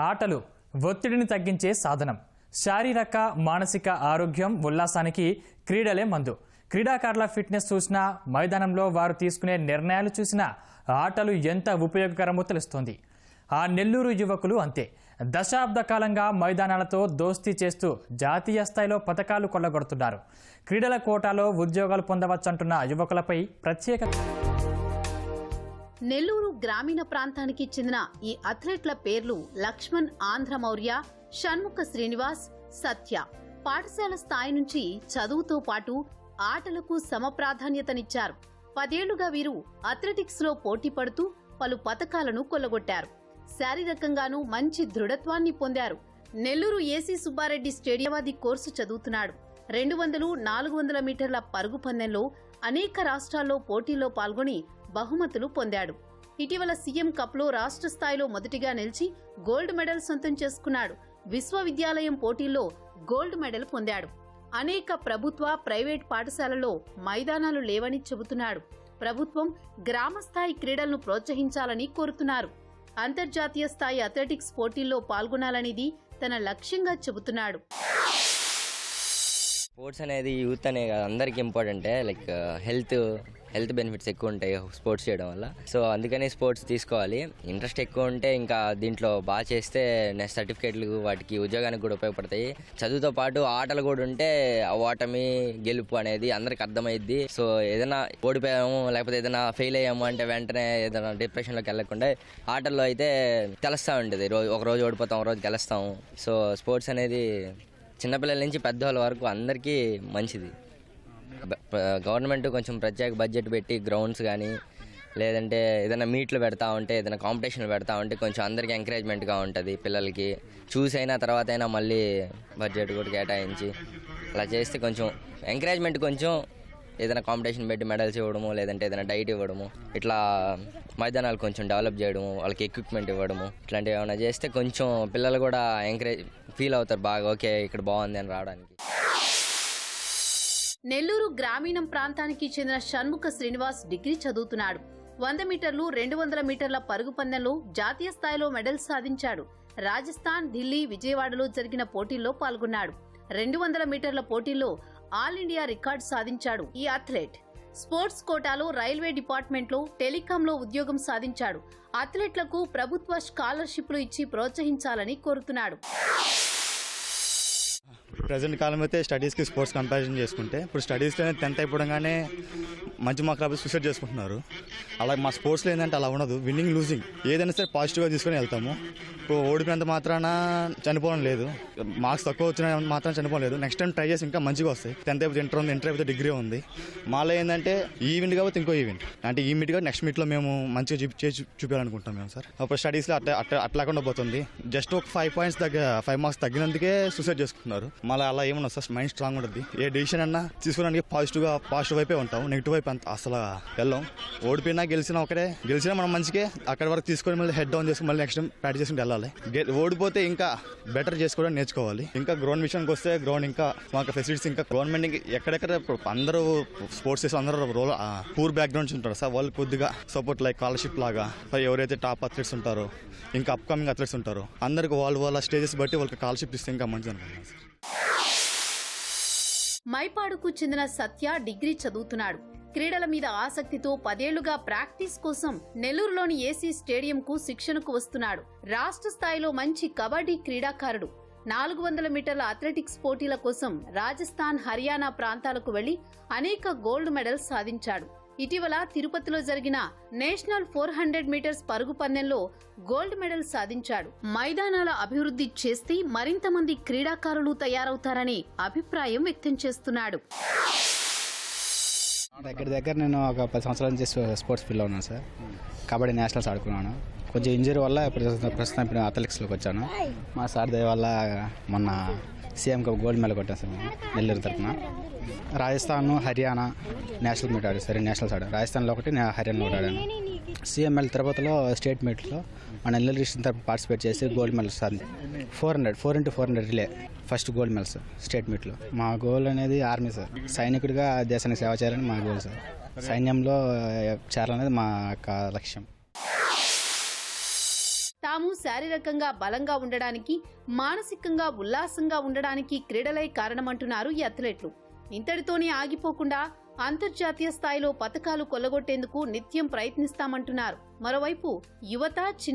ఆటలు ఒత్తిడిని తగ్గించే సాధనం. శారీరక మానసిక ఆరోగ్యం ఉల్లాసానికి క్రీడలే మందు. క్రీడాకారుల ఫిట్నెస్ చూసినా, మైదానంలో వారు తీసుకునే నిర్ణయాలు చూసినా ఆటలు ఎంత ఉపయోగకరమో తెలుస్తోంది. ఆ నెల్లూరు యువకులు అంతే. దశాబ్ద కాలంగా మైదానాలతో దోస్తీ చేస్తూ జాతీయ స్థాయిలో పతకాలు కొల్లగొడుతున్నారు. క్రీడల కోటాలో ఉద్యోగాలు పొందవచ్చంటున్న యువకులపై ప్రత్యేక. నెల్లూరు గ్రామీణ ప్రాంతానికి చెందిన ఈ అథ్లెట్ల పేర్లు లక్ష్మణ్ ఆంధ్రమౌర్య, షణ్ముఖ శ్రీనివాస్, సత్య. పాఠశాల స్థాయి నుంచి చదువుతో పాటు ఆటలకు సమప్రాధాన్యతనిచ్చారు. 10 ఏళ్లుగా వీరు అథ్లెటిక్స్ లో పోటీ పడుతూ పలు పతకాలను కొల్లగొట్టారు. శారీరకంగానూ మంచి దృఢత్వాన్ని పొందారు. నెల్లూరు ఏసీ సుబ్బారెడ్డి స్టేడియవాది కోర్సు చదువుతున్నాడు. 200, 400 మీటర్ల పరుగు పందెంలో అనేక రాష్ట్రాల్లో పోటీల్లో పాల్గొని బహుమతులు పొందాడు. ఇటీవల సీఎం కప్లో రాష్ట్ర స్థాయిలో మొదటిగా నిలిచి గోల్డ్ మెడల్ సొంతం చేసుకున్నాడు. విశ్వవిద్యాలయం పోటీల్లో గోల్డ్ మెడల్ పొందాడు. అనేక ప్రభుత్వ, ప్రైవేట్ పాఠశాలల్లో మైదానాలు లేవని చెబుతున్నాడు. ప్రభుత్వం గ్రామస్థాయి క్రీడలను ప్రోత్సహించాలని కోరుతున్నారు. అంతర్జాతీయ స్థాయి అథ్లెటిక్స్ పోటీల్లో పాల్గొనాలనేది తన లక్ష్యంగా చెబుతున్నాడు. స్పోర్ట్స్ అనేది యూత్ అనే అందరికీ ఇంపార్టెంటే. లైక్ హెల్త్ బెనిఫిట్స్ ఎక్కువ ఉంటాయి స్పోర్ట్స్ చేయడం వల్ల. సో అందుకని స్పోర్ట్స్ తీసుకోవాలి. ఇంట్రెస్ట్ ఎక్కువ ఉంటే ఇంకా దీంట్లో బాగా చేస్తే నెక్స్ట్ సర్టిఫికేట్లు వాటికి ఉద్యోగానికి కూడా ఉపయోగపడతాయి. చదువుతో పాటు ఆటలు కూడా ఉంటే ఓటమి గెలుపు అనేది అందరికి అర్థమైద్ది. సో ఏదైనా ఓడిపోయాము లేకపోతే ఏదైనా ఫెయిల్ అయ్యాము అంటే వెంటనే ఏదైనా డిప్రెషన్లోకి వెళ్ళకుండా ఆటల్లో అయితే తెలుస్తూ ఉంటుంది. ఒక రోజు ఓడిపోతాం, ఒక రోజు గెలుస్తాము. సో స్పోర్ట్స్ అనేది చిన్నపిల్లల నుంచి పెద్దవాళ్ళ వరకు అందరికీ మంచిది. గవర్నమెంట్ కొంచెం ప్రత్యేక బడ్జెట్ పెట్టి గ్రౌండ్స్ కానీ లేదంటే ఏదైనా మీట్లు పెడతా ఉంటే, ఏదైనా కాంపిటీషన్లు పెడతా ఉంటే కొంచెం అందరికీ ఎంకరేజ్మెంట్గా ఉంటుంది. పిల్లలకి చూసైనా తర్వాత అయినా మళ్ళీ బడ్జెట్ కూడా కేటాయించి అలా చేస్తే కొంచెం ఎంకరేజ్మెంట్, కొంచెం ఏదైనా కాంపిటీషన్ పెట్టి మెడల్స్ ఇవ్వడము లేదంటే ఏదైనా డైట్ ఇవ్వడము, ఇట్లా మైదానాలు కొంచెం డెవలప్ చేయడము, వాళ్ళకి ఎక్విప్మెంట్ ఇవ్వడము, ఇట్లాంటివి ఏమైనా చేస్తే కొంచెం పిల్లలు కూడా ఎంకరేజ్ ఫీల్ అవుతారు. బాగా ఓకే ఇక్కడ బాగుంది అని రావడానికి. నెల్లూరు గ్రామీణం ప్రాంతానికి చెందిన షణ్ముఖ శ్రీనివాస్ డిగ్రీ చదువుతున్నాడు. 100 మీటర్లు, 200 మీటర్ల పరుగు పందెంలో జాతీయ స్థాయిలో మెడల్ సాధించాడు. రాజస్థాన్, ఢిల్లీ, విజయవాడలో జరిగిన పోటీల్లో పాల్గొన్నాడు. 200 మీటర్ల పోటీల్లో ఆల్ ఇండియా రికార్డు సాధించాడు. ఈ అథ్లెట్ స్పోర్ట్స్ కోటాలో రైల్వే డిపార్ట్మెంట్లో టెలికాంలో ఉద్యోగం సాధించాడు. అథ్లెట్లకు ప్రభుత్వ స్కాలర్షిప్లు ఇచ్చి ప్రోత్సహించాలని కోరుతున్నాడు. ప్రజెంట్ కాలం అయితే స్టడీస్కి స్పోర్ట్స్ కంపారిజన్ చేసుకుంటే ఇప్పుడు స్టడీస్లో 10th అయిపోవడంగానే మంచి మార్కులు రాబోయి సూసైడ్ చేసుకుంటున్నారు. అలా మా స్పోర్ట్స్లో ఏంటంటే అలా ఉండదు. విన్నింగ్, లూజింగ్ ఏదైనా సరే పాజిటివ్గా తీసుకొని వెళ్తాము. ఇప్పుడు ఓడిపోయినంత మాత్రాన చనిపోవడం లేదు, మార్క్స్ తక్కువ వచ్చిన మాత్రం చనిపోవడం లేదు. నెక్స్ట్ టైం ట్రై చేసి ఇంకా మంచిగా వస్తాయి. 10th అయిపోతే ఇంటర్ ఉంది, ఇంటర్ అయిపోతే డిగ్రీ ఉంది. మాలో ఏంటంటే ఈవెంట్ కాబట్టి ఇంకో ఈవెంట్ అంటే ఈ మీట్గా నెక్స్ట్ మీట్లో మేము మంచిగా చూపించాలనుకుంటాం మేము సార్. అప్పుడు స్టడీస్లో అట్లాకుండా పోతుంది. జస్ట్ ఒక 5 మార్క్స్ తగ్గినందుకే సూసైడ్ చేసుకుంటున్నారు. మళ్ళీ అలా ఏమన్నా సార్ మైండ్ స్ట్రాంగ్ ఉంటుంది. ఏ డెసిషన్ అన్నా తీసుకోవడానికి పాజిటివ్ వైపే ఉంటాం. నెగిటివ్ వైపు అంత అసలు వెళ్ళాం. ఓడిపోయినా గెలిచినా ఒకటే. గెలిచినా మనం మంచిగా అక్కడి వరకు తీసుకొని మళ్ళీ హెడ్ డౌన్ చేసుకుని మళ్ళీ నెక్స్ట్ టైం ప్రాక్టీస్ చేసుకుంటూ వెళ్ళాలి. ఓడిపోతే ఇంకా బెటర్ చేసుకోవడం నేర్చుకోవాలి. ఇంకా గ్రౌండ్ విషయానికి వస్తే గ్రౌండ్ ఇంకా మాకు ఫెసిలిటీస్ ఇంకా గవర్నమెంట్ ఎక్కడెక్కడ అందరూ స్పోర్ట్స్ చేసి అందరూ రోల్ పూర్ బ్యాక్గ్రౌండ్స్ ఉంటారు సార్. వాళ్ళు కొద్దిగా సపోర్ట్ లైక్ స్కాలర్షిప్ లాగా ఎవరైతే టాప్ అథ్లెట్స్ ఉంటారో ఇంకా అప్కమింగ్ అథ్లెట్స్ ఉంటారో అందరికి వాళ్ళ స్టేజెస్ బట్టి వాళ్ళకి స్కాలర్షిప్ ఇస్తే ఇంకా మంచిది అనుకుంటున్నాను సార్. మైపాడుకు చెందిన సత్య డిగ్రీ చదువుతున్నాడు. క్రీడల మీద ఆసక్తితో 10 ఏళ్లుగా ప్రాక్టీస్ కోసం నెల్లూరులోని ఏసీ స్టేడియంకు శిక్షణకు వస్తున్నాడు. రాష్ట్ర స్థాయిలో మంచి కబడ్డీ క్రీడాకారుడు. 400 మీటర్ల అథ్లెటిక్స్ పోటీల కోసం రాజస్థాన్, హర్యానా ప్రాంతాలకు వెళ్లి అనేక గోల్డ్ మెడల్స్ సాధించాడు. ఇటీవల తిరుపతిలో జరిగిన నేషనల్ 400 మీటర్స్ పరుగు పందెంలో గోల్డ్ మెడల్ సాధించాడు. మైదానాల అభివృద్ధి చేస్తే మరింత మంది క్రీడాకారులు తయారవుతారని అభిప్రాయం వ్యక్తం చేస్తున్నాడు. దగ్గర నేను ఒక 10 సంవత్సరాల నుంచి స్పోర్ట్స్ ఫీల్డ్లో ఉన్నాను సార్. కబడ్డీ నేషనల్స్ ఆడుకున్నాను. కొంచెం ఇంజరీ వల్ల ప్రస్తుతం ఇప్పుడు అథ్లెటిక్స్లోకి వచ్చాను. మా సార్ దయ వల్ల మొన్న సీఎం కప్ గోల్డ్ మెడల్ కొట్టాను సార్ నెల్లూరు తరఫున. రాజస్థాన్, హర్యానా నేషనల్ మీట్ ఆడాను సార్. నేషనల్స్ ఆడాను. రాజస్థాన్లో ఒకటి, హర్యానాలో ఒకటి ఆడాను. సీఎంఎల్ తిరుపతిలో స్టేట్ మీట్లో మన నెల్లూరు డిస్ట్రిక్ట్ తరఫున పార్టిసిపేట్ చేసి gold medals sir 4x400 relay first gold medals state మీట్లో. మా గోల్ అనేది ఆర్మీ సార్. సైనికుడిగా దేశానికి సేవ చేయాలని మా గోల్ సార్. సైన్యంలో చేరాలనేది మా యొక్క లక్ష్యం. తాము తాము శారీరకంగా బలంగా ఉండడానికి, మానసికంగా ఉల్లాసంగా ఉండడానికి క్రీడలే కారణమంటున్నారు ఈ అథ్లెట్లు. ఇంతటితోనే ఆగిపోకుండా అంతర్జాతీయ స్థాయిలో పతకాలు కొల్లగొట్టేందుకు నిత్యం ప్రయత్నిస్తామంటున్నారు. మరోవైపు యువత, చిన్న